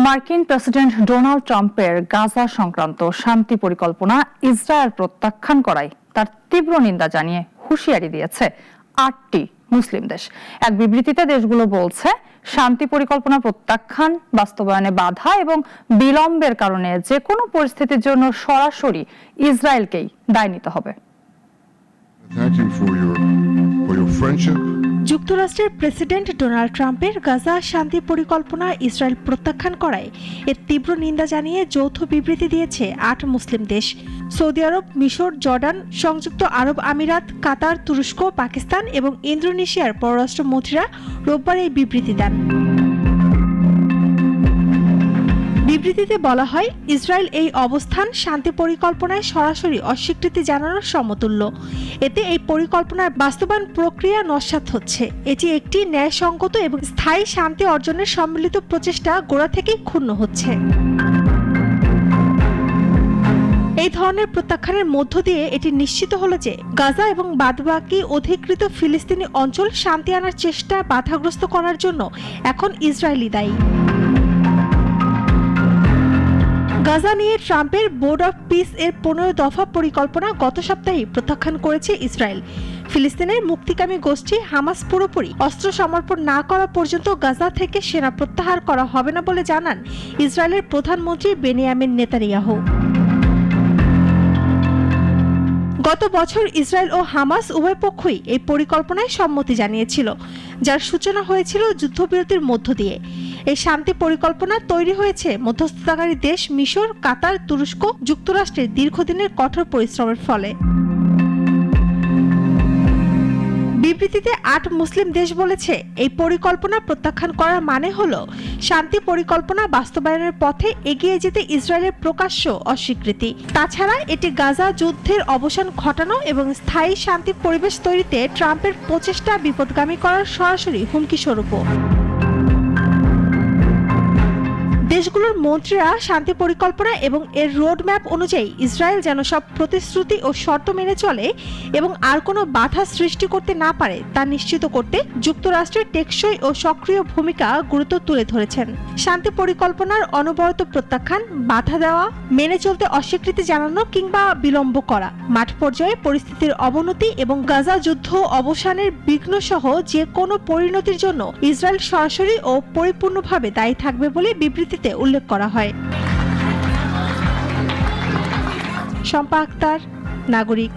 মার্কিন president Donald ট্রাম্পের গাজা সংক্রান্ত শান্তি পরিকল্পনা ইসরায়েল প্রত্যাখ্যান করায় তার তীব্র নিন্দা জানিয়ে হুঁশিয়ারি দিয়েছে 8টি মুসলিম দেশ। এক বিবৃতিতে দেশগুলো বলছে, শান্তি পরিকল্পনা প্রত্যাখ্যান, বাস্তবায়নে বাধা এবং বিলম্বের কারণে যে কোনো পরিস্থিতির জন্য সরাসরি ইসরায়েলকেই দায় নিতে হবে। যুক্তরাষ্ট্রের প্রেসিডেন্ট ডোনাল্ড ট্রাম্পের গাজা শান্তি পরিকল্পনা ইসরায়েল প্রত্যাখ্যান করায় এর তীব্র নিন্দা জানিয়ে যৌথ বিবৃতি দিয়েছে 8 মুসলিম দেশ। সৌদি আরব, মিশর, জর্ডান, সংযুক্ত আরব আমিরাত, কাতার, তুরস্ক, পাকিস্তান এবং ইন্দোনেশিয়ার পররাষ্ট্রমন্ত্রীরা রোববার এই বিবৃতি দেন। বিবৃতিতে বলা হয়, ইসরায়েল এই অবস্থান শান্তি পরিকল্পনায় সরাসরি অস্বীকৃতি জানানোর সমতুল্য। এতে এই পরিকল্পনার বাস্তবায়ন প্রক্রিয়া নস্যাৎ হচ্ছে। এটি একটি ন্যায়সঙ্গত এবং স্থায়ী শান্তি অর্জনের সম্মিলিত প্রচেষ্টা গোড়া থেকেই ক্ষুণ্ণ হচ্ছে। এই ধরনের প্রত্যাখ্যানের মধ্য দিয়ে এটি নিশ্চিত হলো যে গাজা এবং বাদবাকি অধিকৃত ফিলিস্তিনি অঞ্চল শান্তি আনার চেষ্টা বাধাগ্রস্ত করার জন্য এখন ইসরায়েলই দায়ী। গাজা নিয়ে ট্রাম্পের বোর্ড অফ পিস এর 15 দফা পরিকল্পনা গত সপ্তাহে প্রত্যাখ্যান করেছে ইসরায়েল। ফিলিস্তিনের মুক্তিকামী গোষ্ঠী হামাস পুরোপুরি অস্ত্র সমর্পণ না করা পর্যন্ত গাজা থেকে সেনা প্রত্যাহার করা হবে না বলে জানান ইসরায়েলের প্রধানমন্ত্রী বেনিয়ামিন নেতানিয়াহু। গত বছর ইসরায়েল ও হামাস উভয় পক্ষই এই পরিকল্পনায় সম্মতি জানিয়েছিল, যার সূচনা হয়েছিল যুদ্ধবিরতির মধ্য দিয়ে। এই শান্তি পরিকল্পনা তৈরি হয়েছে মধ্যস্থতাকারী দেশ মিশর, কাতার, তুরস্ক, যুক্তরাষ্ট্রের দীর্ঘদিনের কঠোর পরিশ্রমের ফলে। বিবৃতিতে 8 মুসলিম দেশ বলেছে, এই পরিকল্পনা প্রত্যাখ্যান করার মানে হলো শান্তি পরিকল্পনা বাস্তবায়নের পথে এগিয়ে যেতে ইসরায়েলের প্রকাশ্য অস্বীকৃতি। তাছাড়া এটি গাজা যুদ্ধের অবসান ঘটানো এবং স্থায়ী শান্তি পরিবেশ তৈরিতে ট্রাম্পের প্রচেষ্টা বিপথগামী করার সরাসরি হুমকি স্বরূপও। দেশগুলোর মন্ত্রীরা শান্তি পরিকল্পনা এবং এর রোডম্যাপ অনুযায়ী ইসরায়েল যেন সব প্রতিশ্রুতি ও শর্ত মেনে চলে এবং আর কোনো বাধা সৃষ্টি করতে না পারে তা নিশ্চিত করতে যুক্তরাষ্ট্রের টেকসই ও সক্রিয় ভূমিকা গুরুত্ব তুলে ধরেছেন। শান্তি পরিকল্পনার অনবরত প্রত্যাখ্যান, বাধা দেওয়া, মেনে চলতে অস্বীকৃতি জানানো কিংবা বিলম্ব করা, মাঠ পর্যায়ে পরিস্থিতির অবনতি এবং গাজা যুদ্ধ অবসানের বিঘ্ন সহ যে কোনো পরিণতির জন্য ইসরায়েল সরাসরি ও পরিপূর্ণভাবে দায়ী থাকবে বলে বিবৃতিতে উল্লেখ করা হয়। শম্পা আক্তার, নাগরিক।